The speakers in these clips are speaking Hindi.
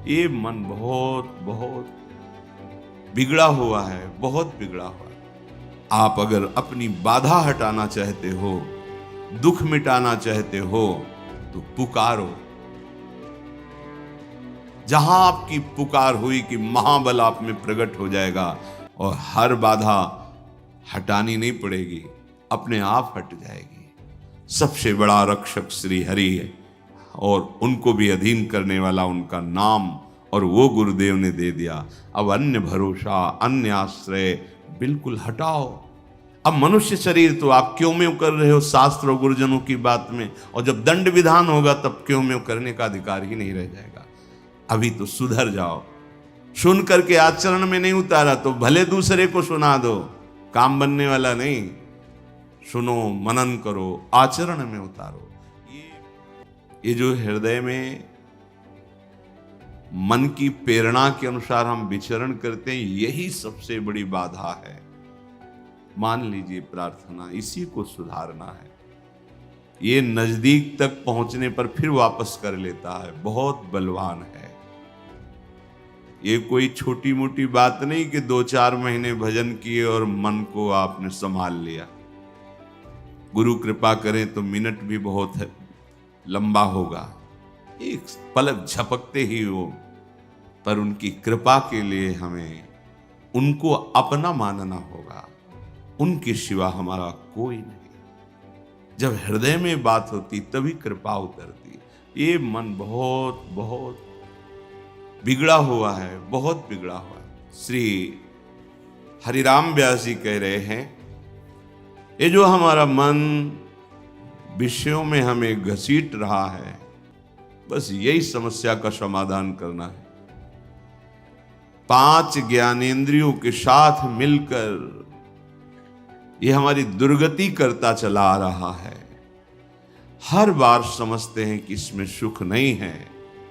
ये मन बहुत बहुत बिगड़ा हुआ है, बहुत बिगड़ा हुआ है। आप अगर अपनी बाधा हटाना चाहते हो, दुख मिटाना चाहते हो, तो पुकारो। जहां आपकी पुकार हुई कि महाबल आप में प्रकट हो जाएगा और हर बाधा हटानी नहीं पड़ेगी, अपने आप हट जाएगी। सबसे बड़ा रक्षक श्री हरि है और उनको भी अधीन करने वाला उनका नाम, और वो गुरुदेव ने दे दिया। अब अन्य भरोसा, अन्य आश्रय बिल्कुल हटाओ। अब मनुष्य शरीर तो आप क्यों में कर रहे हो शास्त्र और गुरुजनों की बात में, और जब दंड विधान होगा तब क्यों में करने का अधिकार ही नहीं रह जाएगा। अभी तो सुधर जाओ। सुन करके आचरण में नहीं उतारा तो भले दूसरे को सुना दो, काम बनने वाला नहीं। सुनो, मनन करो, आचरण में उतारो। ये जो हृदय में मन की प्रेरणा के अनुसार हम विचरण करते हैं, यही सबसे बड़ी बाधा है। मान लीजिए प्रार्थना, इसी को सुधारना है। ये नजदीक तक पहुंचने पर फिर वापस कर लेता है, बहुत बलवान है। ये कोई छोटी मोटी बात नहीं कि 2-4 महीने भजन किए और मन को आपने संभाल लिया। गुरु कृपा करें तो मिनट भी बहुत है, लंबा होगा, एक पलक झपकते ही हो। पर उनकी कृपा के लिए हमें उनको अपना मानना होगा। उनके सिवा हमारा कोई नहीं। जब हृदय में बात होती तभी कृपा उतरती। ये मन बहुत बहुत बिगड़ा हुआ है, बहुत बिगड़ा हुआ है। श्री हरिराम व्यास जी कह रहे हैं, ये जो हमारा मन विषयों में हमें घसीट रहा है, बस यही समस्या का समाधान करना है। 5 ज्ञानेंद्रियों के साथ मिलकर ये हमारी दुर्गति करता चला आ रहा है। हर बार समझते हैं कि इसमें सुख नहीं है,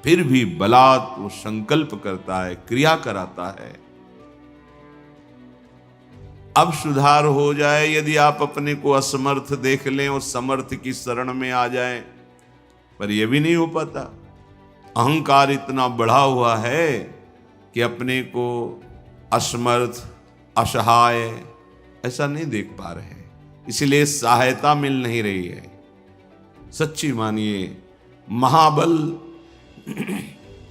फिर भी बलात् वो संकल्प करता है, क्रिया कराता है। अब सुधार हो जाए यदि आप अपने को असमर्थ देख लें और समर्थ की शरण में आ जाएं, पर यह भी नहीं हो पाता। अहंकार इतना बढ़ा हुआ है कि अपने को असमर्थ, असहाय ऐसा नहीं देख पा रहे हैं, इसलिए सहायता मिल नहीं रही है। सच्ची मानिए, महाबल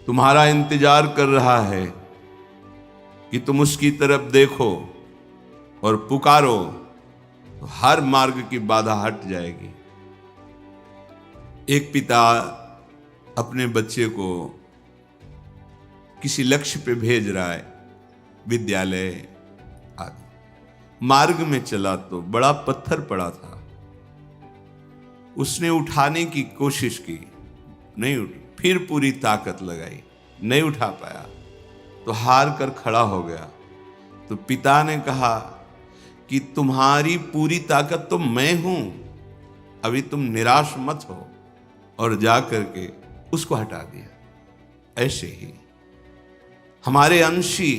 तुम्हारा इंतजार कर रहा है कि तुम उसकी तरफ देखो और पुकारो, तो हर मार्ग की बाधा हट जाएगी। एक पिता अपने बच्चे को किसी लक्ष्य पे भेज रहा है, विद्यालय आदि। मार्ग में चला तो बड़ा पत्थर पड़ा था। उसने उठाने की कोशिश की, नहीं उठी। फिर पूरी ताकत लगाई, नहीं उठा पाया तो हार कर खड़ा हो गया। तो पिता ने कहा कि तुम्हारी पूरी ताकत तो मैं हूं, अभी तुम निराश मत हो, और जा करके उसको हटा दिया। ऐसे ही हमारे अंशी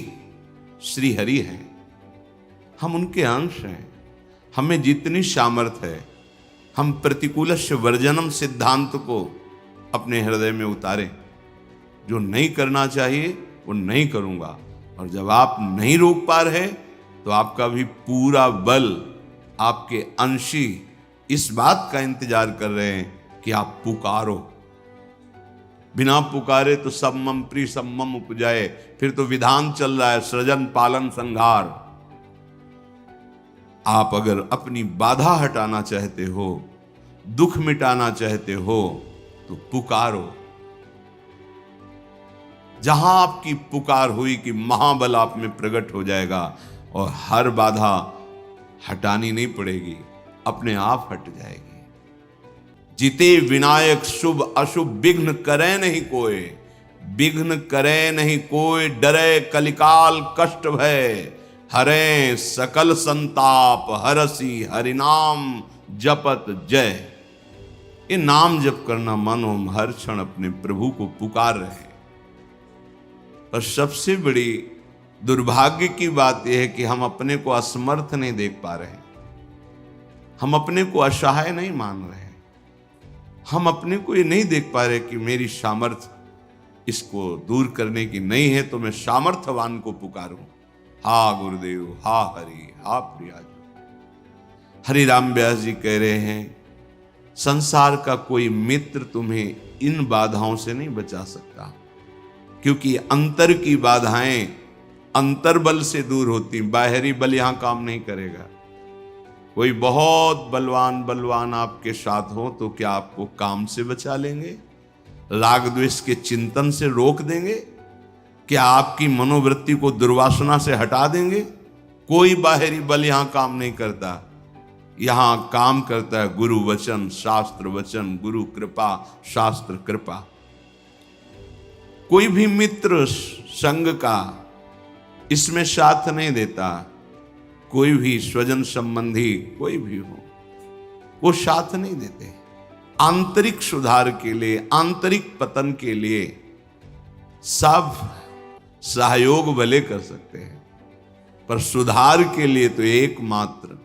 श्री हरि हैं, हम उनके अंश हैं। हमें जितनी सामर्थ्य है, हम प्रतिकूलस्य वर्जनम सिद्धांत को अपने हृदय में उतारें। जो नहीं करना चाहिए वो नहीं करूंगा, और जब आप नहीं रोक पा रहे तो आपका भी पूरा बल, आपके अंशी इस बात का इंतजार कर रहे हैं कि आप पुकारो। बिना पुकारे तो सम्मम प्री सम्मम उपजाए, फिर तो विधान चल रहा है, सृजन पालन संहार। आप अगर अपनी बाधा हटाना चाहते हो, दुख मिटाना चाहते हो, तो पुकारो। जहां आपकी पुकार हुई कि महाबल आप में प्रकट हो जाएगा और हर बाधा हटानी नहीं पड़ेगी, अपने आप हट जाएगी। जिते विनायक शुभ अशुभ विघ्न करे नहीं कोई, विघ्न करे नहीं कोई, डरे कलिकाल कष्ट भय, हरे सकल संताप हरसी हरिनाम जपत जय। ये नाम जप करना मानो हम हर क्षण अपने प्रभु को पुकार रहे हैं। पर सबसे बड़ी दुर्भाग्य की बात यह है कि हम अपने को असमर्थ नहीं देख पा रहे, हम अपने को असहाय नहीं मान रहे, हम अपने को ये नहीं देख पा रहे कि मेरी सामर्थ्य इसको दूर करने की नहीं है तो मैं सामर्थ्यवान को पुकारूं। हा गुरुदेव, हा हरि, हा प्रिया। हरि राम व्यास जी कह रहे हैं, संसार का कोई मित्र तुम्हें इन बाधाओं से नहीं बचा सकता, क्योंकि अंतर की बाधाएं अंतर बल से दूर होती, बाहरी बल यहां काम नहीं करेगा। कोई बहुत बलवान आपके साथ हो तो क्या आपको काम से बचा लेंगे? राग द्वेष के चिंतन से रोक देंगे? क्या आपकी मनोवृत्ति को दुर्वासना से हटा देंगे? कोई बाहरी बल यहां काम नहीं करता। यहां काम करता है गुरु वचन, शास्त्र वचन, गुरु कृपा, शास्त्र कृपा। कोई भी मित्र संग का इसमें साथ नहीं देता। कोई भी स्वजन संबंधी कोई भी हो, वो साथ नहीं देते। आंतरिक सुधार के लिए, आंतरिक पतन के लिए सब सहयोग भले कर सकते हैं, पर सुधार के लिए तो एकमात्र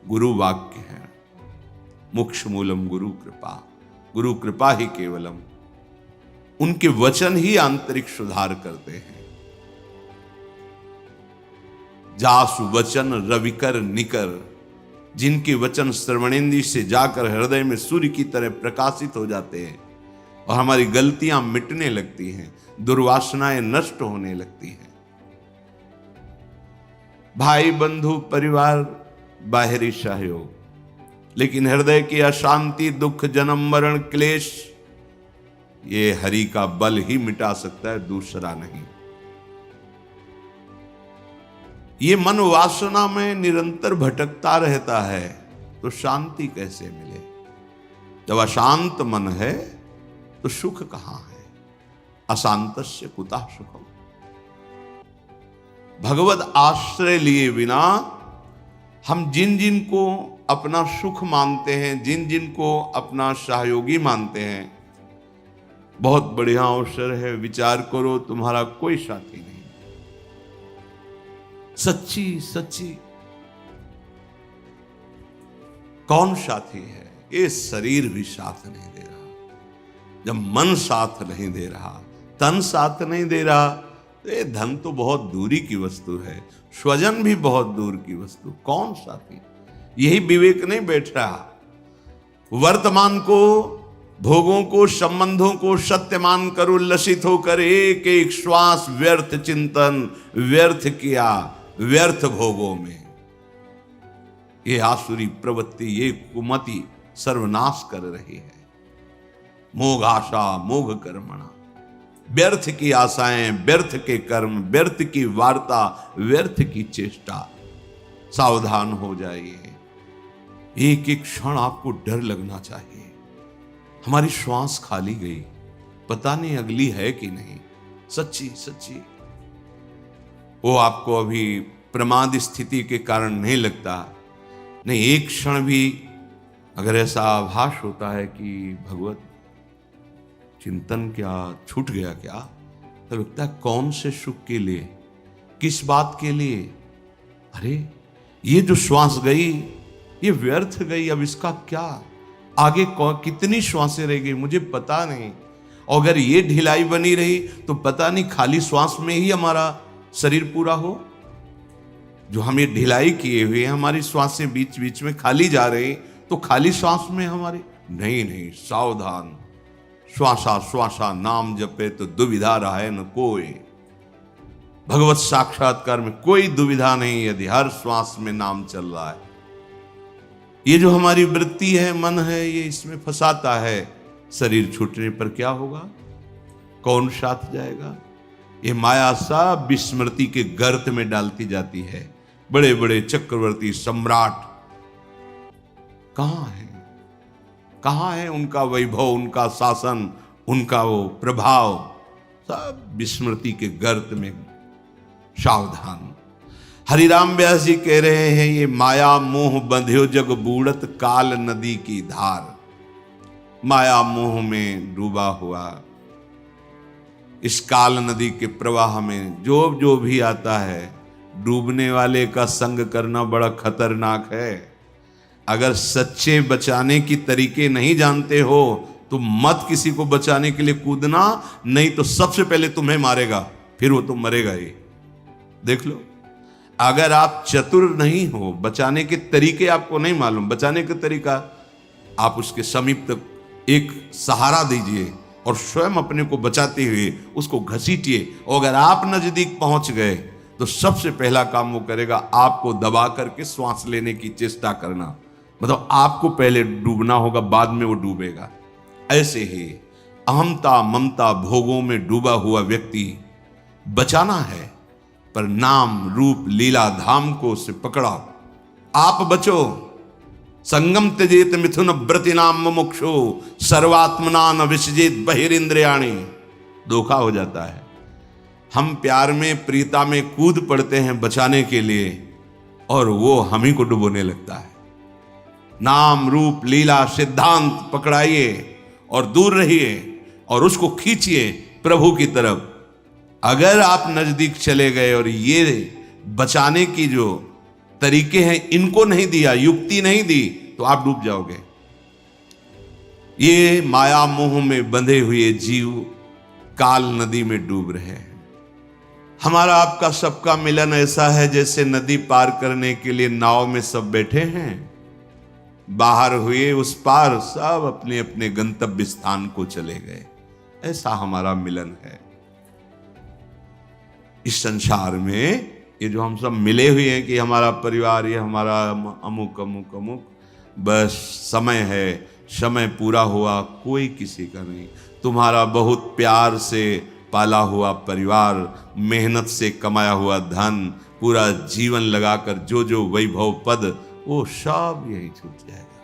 गुरु वाक्य है। मोक्ष मूलम गुरु कृपा, गुरु कृपा ही केवलम। उनके वचन ही आंतरिक सुधार करते हैं। जासु वचन रविकर निकर, जिनके वचन श्रवणेंद्रिय से जाकर हृदय में सूर्य की तरह प्रकाशित हो जाते हैं और हमारी गलतियां मिटने लगती हैं, दुर्वासनाएं नष्ट होने लगती हैं। भाई बंधु परिवार बाहरी सहयोग, लेकिन हृदय की अशांति, दुख, जन्म मरण, क्लेश, ये हरि का बल ही मिटा सकता है, दूसरा नहीं। ये मन वासना में निरंतर भटकता रहता है तो शांति कैसे मिले? जब अशांत मन है तो सुख कहां है? अशांतस्य कुतः सुखम। भगवत आश्रय लिए बिना हम जिन जिन को अपना सुख मानते हैं, जिन जिन को अपना सहयोगी मानते हैं, बहुत बढ़िया अवसर है, विचार करो, तुम्हारा कोई साथी नहीं। सच्ची कौन साथी है? ये शरीर भी साथ नहीं दे रहा। जब मन साथ नहीं दे रहा, तन साथ नहीं दे रहा, तो ये धन तो बहुत दूरी की वस्तु है, स्वजन भी बहुत दूर की वस्तु। कौन साथी? यही विवेक नहीं बैठ रहा। वर्तमान को, भोगों को, संबंधों को सत्य मानकर उल्लसित होकर एक एक श्वास व्यर्थ चिंतन, व्यर्थ किया, व्यर्थ भोगों में, ये आसुरी प्रवृत्ति, ये कुमति सर्वनाश कर रही है। मोघ आशा मोघ कर्मणा, व्यर्थ की आशाएं, व्यर्थ के कर्म, व्यर्थ की वार्ता, व्यर्थ की चेष्टा। सावधान हो जाइए। एक एक क्षण आपको डर लगना चाहिए। हमारी श्वास खाली गई, पता नहीं अगली है कि नहीं। सच्ची वो आपको अभी प्रमाद स्थिति के कारण नहीं लगता। नहीं, एक क्षण भी अगर ऐसा आभास होता है कि भगवत चिंतन क्या छूट गया क्या, तो लगता है कौन से सुख के लिए, किस बात के लिए? अरे ये जो श्वास गई ये व्यर्थ गई, अब इसका क्या? आगे कितनी श्वासें रह गई मुझे पता नहीं। और अगर ये ढिलाई बनी रही तो पता नहीं खाली श्वास में ही हमारा शरीर पूरा हो। जो हम ये ढिलाई किए हुए हमारी श्वासें बीच बीच में खाली जा रही, तो खाली श्वास में हमारी नहीं, सावधान। श्वासा श्वासा नाम जपे तो दुविधा रहे न कोई। भगवत साक्षात्कार में कोई दुविधा नहीं यदि हर श्वास में नाम चल रहा है। ये जो हमारी वृत्ति है, मन है, ये इसमें फंसाता है। शरीर छूटने पर क्या होगा? कौन साथ जाएगा? ये माया सब विस्मृति के गर्त में डालती जाती है। बड़े बड़े चक्रवर्ती सम्राट कहां है उनका वैभव, उनका शासन, उनका वो प्रभाव? सब विस्मृति के गर्त में। सावधान। हरिराम व्यास जी कह रहे हैं, ये माया मोह बंध्यो जग बूढ़त काल नदी की धार। माया मोह में डूबा हुआ इस काल नदी के प्रवाह में जो भी आता है, डूबने वाले का संग करना बड़ा खतरनाक है। अगर सच्चे बचाने की तरीके नहीं जानते हो तो मत किसी को बचाने के लिए कूदना, नहीं तो सबसे पहले तुम्हें मारेगा, फिर वो तो मरेगा ही। देख लो, अगर आप चतुर नहीं हो, बचाने के तरीके आपको नहीं मालूम, बचाने का तरीका, आप उसके समीप तक एक सहारा दीजिए और स्वयं अपने को बचाते हुए उसको घसीटिए। और अगर आप नजदीक पहुंच गए तो सबसे पहला काम वो करेगा, आपको दबा करके श्वास लेने की चेष्टा करना। मतलब आपको पहले डूबना होगा, बाद में वो डूबेगा। ऐसे ही अहमता ममता भोगों में डूबा हुआ व्यक्ति बचाना है, पर नाम रूप लीला धाम को उसे पकड़ा। आप बचो। संगम त्यजेत मिथुन व्रति नाम मुमुक्षु सर्वात्मना न विसजेत बहिरिंद्रियाणि। धोखा हो जाता है। हम प्यार में प्रीता में कूद पड़ते हैं बचाने के लिए, और वो हम ही को डुबोने लगता है। नाम रूप लीला सिद्धांत पकड़ाइए और दूर रहिए और उसको खींचिए प्रभु की तरफ। अगर आप नजदीक चले गए और ये बचाने की जो तरीके हैं इनको नहीं दिया, युक्ति नहीं दी, तो आप डूब जाओगे। ये माया मोह में बंधे हुए जीव काल नदी में डूब रहे हैं। हमारा आपका सबका मिलन ऐसा है जैसे नदी पार करने के लिए नाव में सब बैठे हैं, बाहर हुए उस पार सब अपने अपने गंतव्य स्थान को चले गए। ऐसा हमारा मिलन है। इस संसार में ये जो हम सब मिले हुए हैं कि हमारा परिवार, ये हमारा अमुक अमुक अमुक, बस समय है, समय पूरा हुआ, कोई किसी का नहीं। तुम्हारा बहुत प्यार से पाला हुआ परिवार, मेहनत से कमाया हुआ धन, पूरा जीवन लगाकर जो जो वैभव पद, वो सब यही छूट जाएगा।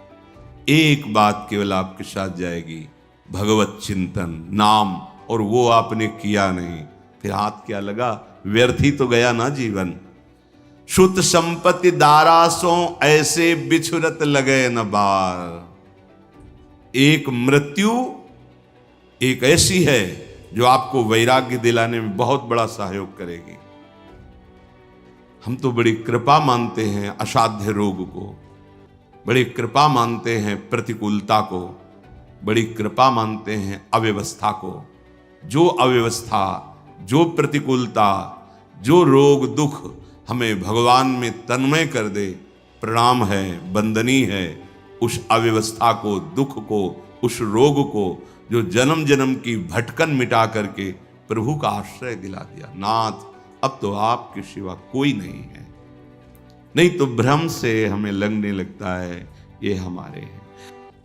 एक बात केवल आपके साथ जाएगी, भगवत चिंतन नाम, और वो आपने किया नहीं, फिर हाथ क्या लगा, व्यर्थ ही तो गया ना जीवन। शुद्ध संपत्ति दारासों ऐसे बिछुरत लगे न बार। एक मृत्यु एक ऐसी है जो आपको वैराग्य दिलाने में बहुत बड़ा सहयोग करेगी। हम तो बड़ी कृपा मानते हैं असाध्य रोग को, बड़ी कृपा मानते हैं प्रतिकूलता को, बड़ी कृपा मानते हैं अव्यवस्था को। जो अव्यवस्था, जो प्रतिकूलता, जो रोग दुख हमें भगवान में तन्मय कर दे, प्रणाम है, वंदनीय है। उस अव्यवस्था को, दुख को, उस रोग को, जो जन्म जन्म की भटकन मिटा करके प्रभु का आश्रय दिला दिया। नाथ, अब तो आपके सिवा कोई नहीं है। नहीं तो भ्रम से हमें लगने लगता है ये हमारे हैं।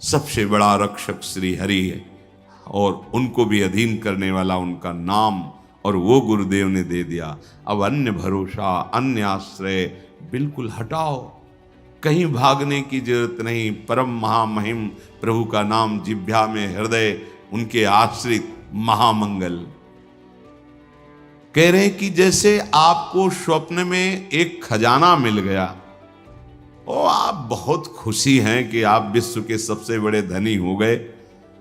सबसे बड़ा रक्षक श्री हरि है, और उनको भी अधीन करने वाला उनका नाम, और वो गुरुदेव ने दे दिया। अब अन्य भरोसा, अन्य आश्रय बिल्कुल हटाओ, कहीं भागने की जरूरत नहीं। परम महामहिम प्रभु का नाम जिह्वा में, हृदय उनके आश्रित, महामंगल। कह रहे हैं कि जैसे आपको स्वप्न में एक खजाना मिल गया, और आप बहुत खुशी हैं कि आप विश्व के सबसे बड़े धनी हो गए,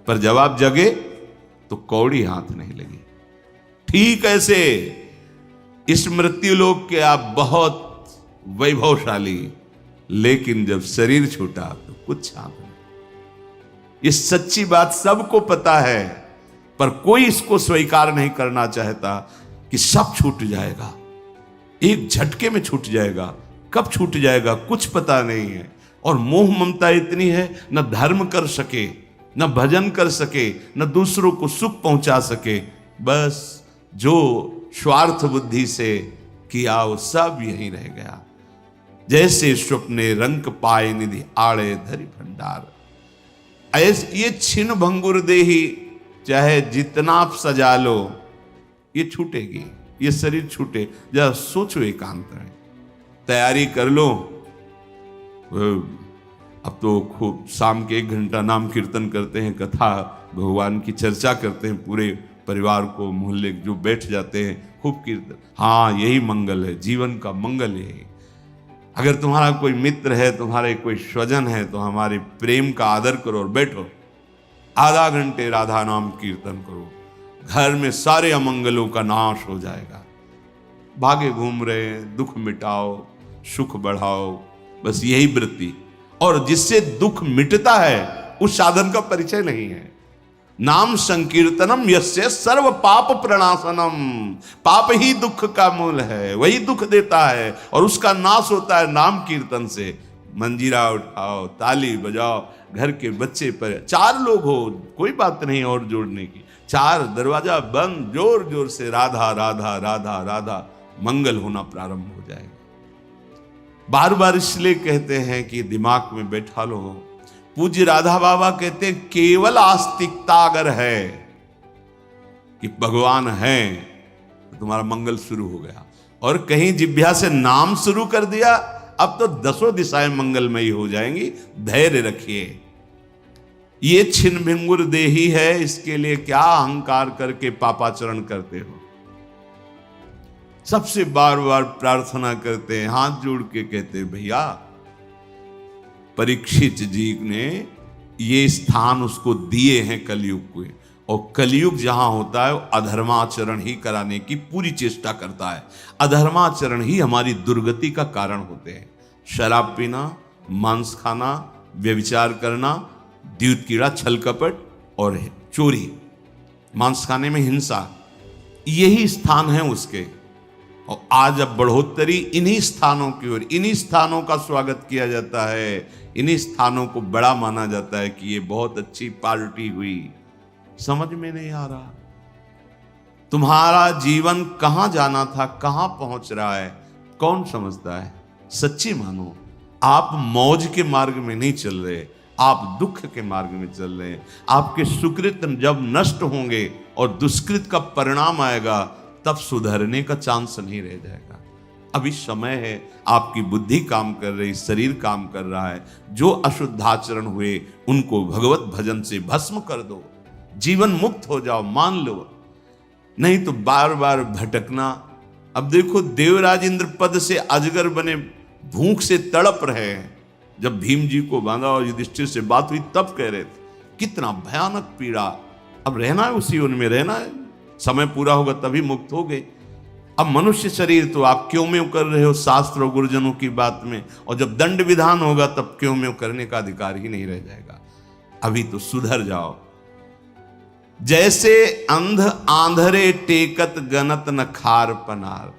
पर जब आप जगे तो कौड़ी हाथ नहीं लगी। ठीक ऐसे इस मृत्यु लोक के आप बहुत वैभवशाली, लेकिन जब शरीर छूटा तो कुछ हाथ नहीं। ये सच्ची बात सबको पता है, पर कोई इसको स्वीकार नहीं करना चाहता कि सब छूट जाएगा, एक झटके में छूट जाएगा। कब छूट जाएगा कुछ पता नहीं है। और मोह ममता इतनी है, न धर्म कर सके, न भजन कर सके, न दूसरों को सुख पहुंचा सके। बस जो स्वार्थ बुद्धि से किया वो सब यहीं रह गया। जैसे स्वप्ने रंक पाए निधि आड़े धरि भंडार। ऐसे ये छिन भंगुर देही, चाहे जितना आप सजा लो, ये छूटेगी, ये शरीर छूटे। जरा सोचो एकांत में, तैयारी कर लो। अब तो खूब शाम के 1 घंटा नाम कीर्तन करते हैं, कथा भगवान की चर्चा करते हैं, पूरे परिवार को, मोहल्ले जो बैठ जाते हैं, खूब कीर्तन। हाँ, यही मंगल है, जीवन का मंगल यही। अगर तुम्हारा कोई मित्र है, तुम्हारे कोई स्वजन है, तो हमारे प्रेम का आदर करो और बैठो, आधा घंटे राधा नाम कीर्तन करो। घर में सारे अमंगलों का नाश हो जाएगा। भागे घूम रहे, दुख मिटाओ, सुख बढ़ाओ, बस यही वृत्ति। और जिससे दुख मिटता है उस साधन का परिचय नहीं है। नाम संकीर्तनम यस्य सर्व पाप प्रणाशनम। पाप ही दुख का मूल है, वही दुख देता है और उसका नाश होता है नाम कीर्तन से। मंजीरा उठाओ, ताली बजाओ, घर के बच्चे पर 4 लोग हो, कोई बात नहीं और जोड़ने की, 4 दरवाजा बंद, जोर जोर से राधा राधा राधा राधा, मंगल होना प्रारंभ हो जाएगा। बार बार इसलिए कहते हैं कि दिमाग में बैठा लो। पूज्य राधा बाबा कहते हैं केवल आस्तिकता अगर है कि भगवान है तो तुम्हारा मंगल शुरू हो गया। और कहीं जिह्वा से नाम शुरू कर दिया, अब तो 10 दिशाएं मंगलमयी हो जाएंगी। धैर्य रखिए। ये छिन्न भिंगुर देही है, इसके लिए क्या अहंकार करके पापाचरण करते हो। सबसे बार बार प्रार्थना करते हैं, हाथ जोड़ के कहते हैं, भैया परीक्षित जी ने ये स्थान उसको दिए हैं कलयुग को, और कलयुग जहां होता है वो अधर्माचरण ही कराने की पूरी चेष्टा करता है। अधर्माचरण ही हमारी दुर्गति का कारण होते हैं। शराब पीना, मांस खाना, व्यभिचार करना, द्यूत कीड़ा, छल कपट और चोरी, मांस खाने में हिंसा, यही स्थान है उसके। और आज अब बढ़ोतरी इन्हीं स्थानों की ओर, इन्हीं स्थानों का स्वागत किया जाता है, इन्हीं स्थानों को बड़ा माना जाता है कि ये बहुत अच्छी पार्टी हुई। समझ में नहीं आ रहा तुम्हारा जीवन कहां जाना था, कहां पहुंच रहा है, कौन समझता है। सच्ची मानो, आप मौज के मार्ग में नहीं चल रहे, आप दुख के मार्ग में चल रहे हैं। आपके सुकृत जब नष्ट होंगे और दुष्कृत का परिणाम आएगा, तब सुधरने का चांस नहीं रह जाएगा। अभी समय है, आपकी बुद्धि काम कर रही, शरीर काम कर रहा है। जो अशुद्धाचरण हुए उनको भगवत भजन से भस्म कर दो, जीवन मुक्त हो जाओ, मान लो। नहीं तो बार बार भटकना। अब देखो, देवराज इंद्र पद से अजगर बने भूख से तड़प रहे हैं। जब भीम जी को बांधा और युधिष्ठिर से बात हुई तब कह रहे थे कितना भयानक पीड़ा। अब रहना है उसी उनमें रहना है, समय पूरा होगा तभी मुक्त हो गए। अब मनुष्य शरीर तो आप क्यों में कर रहे हो शास्त्र और गुरुजनों की बात में, और जब दंड विधान होगा तब क्यों में करने का अधिकार ही नहीं रह जाएगा। अभी तो सुधर जाओ। जैसे अंध आंधरे टेकत गनत न खार पनार।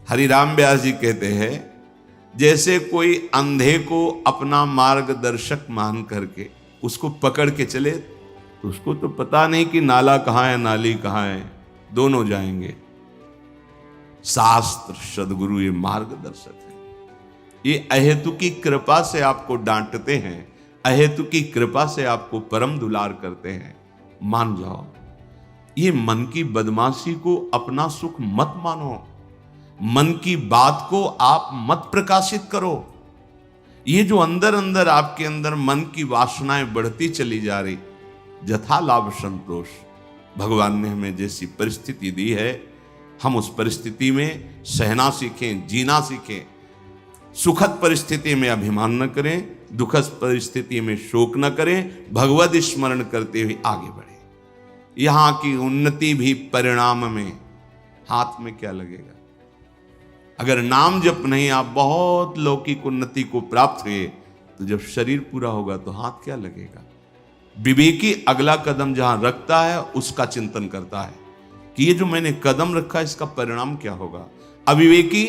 हरिराम व्यास जी कहते हैं, जैसे कोई अंधे को अपना मार्गदर्शक मान करके उसको पकड़ के चले, तो उसको तो पता नहीं कि नाला कहाँ है नाली कहाँ है, दोनों जाएंगे। शास्त्र सदगुरु ये मार्गदर्शक है। ये अहेतु की कृपा से आपको डांटते हैं, अहेतु की कृपा से आपको परम दुलार करते हैं। मान जाओ। ये मन की बदमाशी को अपना सुख मत मानो, मन की बात को आप मत प्रकाशित करो। ये जो अंदर अंदर आपके अंदर मन की वासनाएं बढ़ती चली जा रही, यथा लाभ संतोष, भगवान ने हमें जैसी परिस्थिति दी है, हम उस परिस्थिति में सहना सीखें, जीना सीखें। सुखद परिस्थिति में अभिमान न करें, दुखद परिस्थिति में शोक न करें, भगवद स्मरण करते हुए आगे बढ़े। यहां की उन्नति भी परिणाम में, हाथ में क्या लगेगा। अगर नाम जप नहीं आप बहुत लौकिक उन्नति को प्राप्त हुए, तो जब शरीर पूरा होगा तो हाथ क्या लगेगा। विवेकी अगला कदम जहां रखता है उसका चिंतन करता है कि ये जो मैंने कदम रखा इसका परिणाम क्या होगा। अविवेकी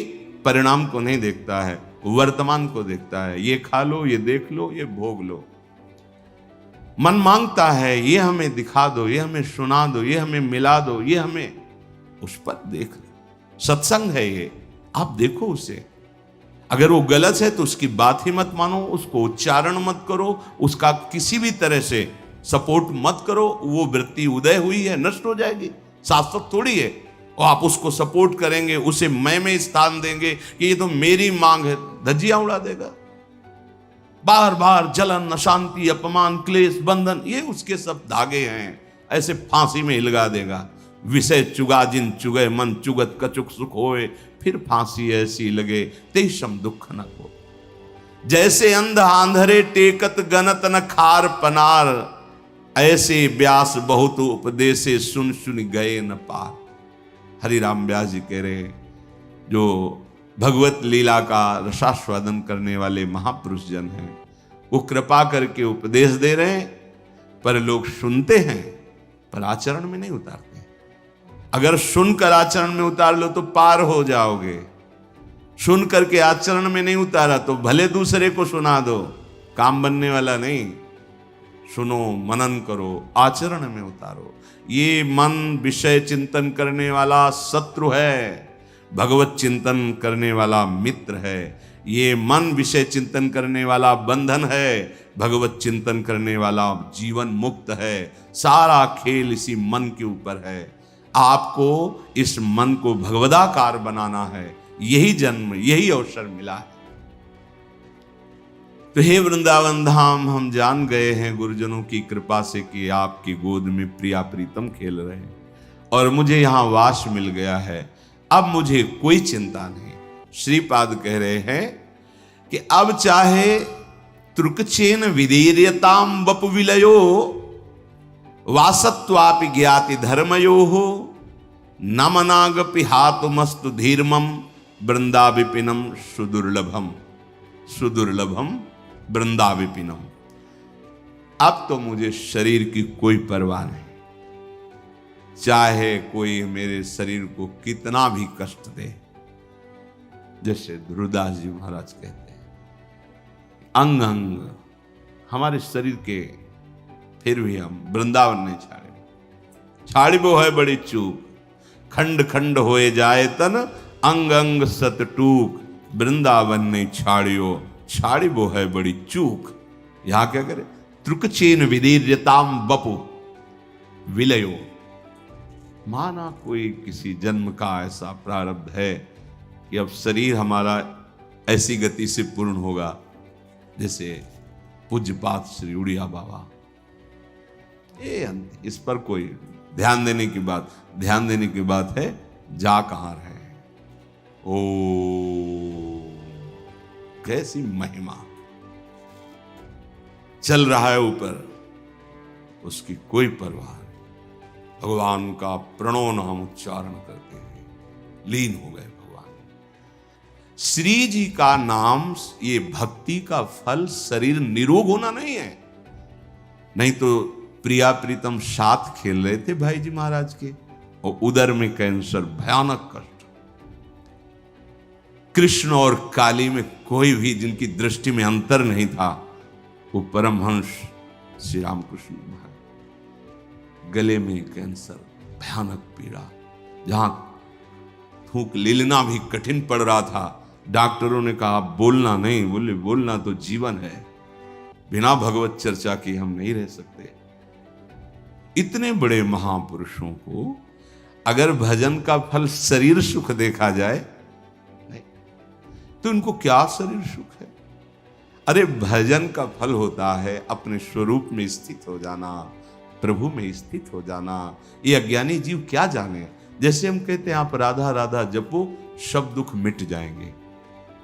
परिणाम को नहीं देखता है, वर्तमान को देखता है। ये खा लो, ये देख लो, ये भोग लो। मन मांगता है ये हमें दिखा दो, ये हमें सुना दो, ये हमें मिला दो, ये हमें, उस पर देख लो। सत्संग है ये, आप देखो उसे। अगर वो गलत है तो उसकी बात ही मत मानो, उसको उच्चारण मत करो, उसका किसी भी तरह से सपोर्ट मत करो। वो वृत्ति उदय हुई है, नष्ट हो जाएगी, शाश्वत थोड़ी है। और आप उसको सपोर्ट करेंगे, उसे मैं में स्थान देंगे कि ये तो मेरी मांग है, धज्जियां उड़ा देगा। बार बार जलन, अशांति, अपमान, क्लेश, बंधन, ये उसके सब धागे हैं, ऐसे फांसी में हिलगा देगा। विषय चुगा जिन चुगे मन चुगत कचुक सुख होए, फिर फांसी ऐसी लगे तेषम दुख न को। जैसे अंध आंधरे टेकत गनत न खार पनार, ऐसे व्यास बहुत उपदेशे सुन सुन गए न पार। हरिराम व्यास जी कह रहे, जो भगवत लीला का रसास्वादन करने वाले महापुरुष जन हैं, वो कृपा करके उपदेश दे रहे हैं, पर लोग सुनते हैं पर आचरण में नहीं उतारते। अगर सुनकर आचरण में उतार लो तो पार हो जाओगे। सुन करके आचरण में नहीं उतारा तो भले दूसरे को सुना दो, काम बनने वाला नहीं। सुनो, मनन करो, आचरण में उतारो। ये मन विषय चिंतन करने वाला शत्रु है, भगवत चिंतन करने वाला मित्र है। ये मन विषय चिंतन करने वाला बंधन है, भगवत चिंतन करने वाला जीवन मुक्त है। सारा खेल इसी मन के ऊपर है। आपको इस मन को भगवदाकार बनाना है, यही जन्म, यही अवसर मिला है। तो हे वृंदावन धाम, हम जान गए हैं गुरुजनों की कृपा से कि आपकी गोद में प्रिया प्रीतम खेल रहे हैं और मुझे यहां वास मिल गया है। अब मुझे कोई चिंता नहीं। श्रीपाद कह रहे हैं कि अब चाहे त्रुकचेन विदीर्यताम वपु विलयो वासत्वापि ज्ञाति धर्मयो हो न मनागपि हातुमस्तु धीर्मम वृंदा विपिनम सुदुर्लभम। सुदुर्लभम वृंदा विपिनम। अब तो मुझे शरीर की कोई परवाह नहीं, चाहे कोई मेरे शरीर को कितना भी कष्ट दे। जैसे ध्रुवदास जी महाराज कहते हैं, अंग अंग हमारे शरीर के, फिर भी हम वृंदावन नहीं छाड़े। छाड़िबो है बड़ी चूक, खंड खंड होए जाए तन, अंग अंग सत टूक, वृंदावन नहीं छाड़ियो, छाड़िबो है बड़ी चूक। यहां क्या करे, त्रुकचेन विदीर्यताम वपु विलयो। माना कोई किसी जन्म का ऐसा प्रारब्ध है कि अब शरीर हमारा ऐसी गति से पूर्ण होगा, जैसे पूज्यपात श्री उड़िया बाबा। ये इस पर कोई ध्यान देने की बात है, जा कहां रहे। ओ कैसी महिमा, चल रहा है ऊपर, उसकी कोई परवाह नहीं। भगवान का प्रणव नाम उच्चारण करते हुए लीन हो गए भगवान। श्री जी का नाम, ये भक्ति का फल शरीर निरोग होना नहीं है। नहीं तो प्रिया प्रीतम साथ खेल रहे थे भाई जी महाराज के, और उदर में कैंसर, भयानक कष्ट। कृष्ण और काली में कोई भी जिनकी दृष्टि में अंतर नहीं था, वो परमहंस श्री रामकृष्ण महाराज। गले में कैंसर, भयानक पीड़ा, जहां थूक लेना भी कठिन पड़ रहा था। डॉक्टरों ने कहा बोलना नहीं, बोले बोलना तो जीवन है, बिना भगवत चर्चा के हम नहीं रह सकते। इतने बड़े महापुरुषों को अगर भजन का फल शरीर सुख देखा जाए, नहीं तो इनको क्या शरीर सुख है। अरे भजन का फल होता है अपने स्वरूप में स्थित हो जाना, प्रभु में स्थित हो जाना। ये अज्ञानी जीव क्या जाने। जैसे हम कहते हैं आप राधा राधा जपो, सब दुख मिट जाएंगे,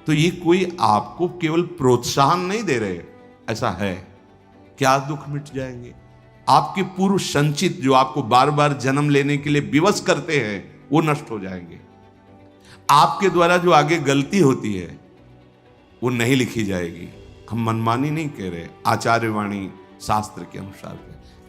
तो ये कोई आपको केवल प्रोत्साहन नहीं दे रहे, ऐसा है। क्या दुख मिट जाएंगे? आपके पूर्व संचित, जो आपको बार बार जन्म लेने के लिए विवश करते हैं, वो नष्ट हो जाएंगे। आपके द्वारा जो आगे गलती होती है वो नहीं लिखी जाएगी। हम मनमानी नहीं कह रहे, आचार्य वाणी शास्त्र के अनुसार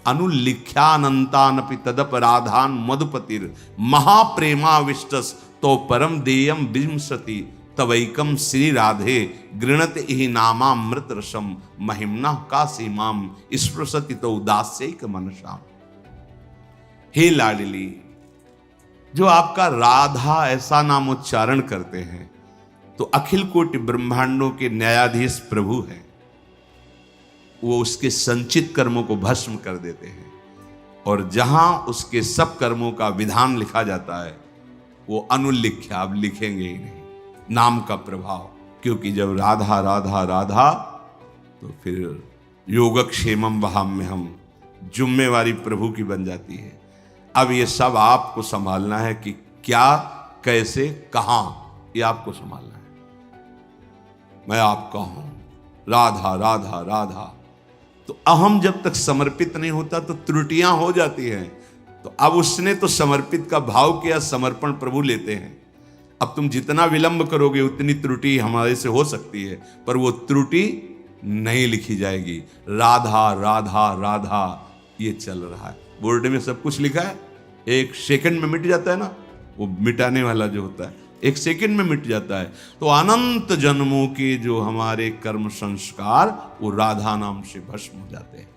अनुलिख्यानंतानपि तदपराधान मधुपतिर महाप्रेमाविष्टस तो परम देयम विंशति तवैकम श्री राधे गृणत इहि नामामृत रसम महिम्ना का सीमाम स्पृशति तो उदास्यैक मनसाम। हे लाडली, जो आपका राधा ऐसा नाम उच्चारण करते हैं तो अखिल कोटि ब्रह्मांडों के न्यायाधीश प्रभु हैं। वो उसके संचित कर्मों को भस्म कर देते हैं, और जहां उसके सब कर्मों का विधान लिखा जाता है वो अनुलिख्या, अब लिखेंगे ही नहीं, नाम का प्रभाव। क्योंकि जब राधा राधा राधा, तो फिर योगक्षेमम वहां में हम जुम्मेवारी प्रभु की बन जाती है। अब ये सब आपको संभालना है कि क्या, कैसे, कहां, ये आपको संभालना है। मैं आपका हूं, राधा राधा राधा। तो अहम जब तक समर्पित नहीं होता तो त्रुटियां हो जाती हैं। तो अब उसने तो समर्पित का भाव किया, समर्पण प्रभु लेते हैं। अब तुम जितना विलंब करोगे उतनी त्रुटि हमारे से हो सकती है, पर वो त्रुटि नहीं लिखी जाएगी। राधा राधा राधा ये चल रहा है। बोर्ड में सब कुछ लिखा है, एक सेकंड में मिट जाता है ना, वो मिटाने वाला जो होता है एक सेकंड में मिट जाता है। तो अनंत जन्मों के जो हमारे कर्म संस्कार वो राधा नाम से भस्म हो जाते हैं।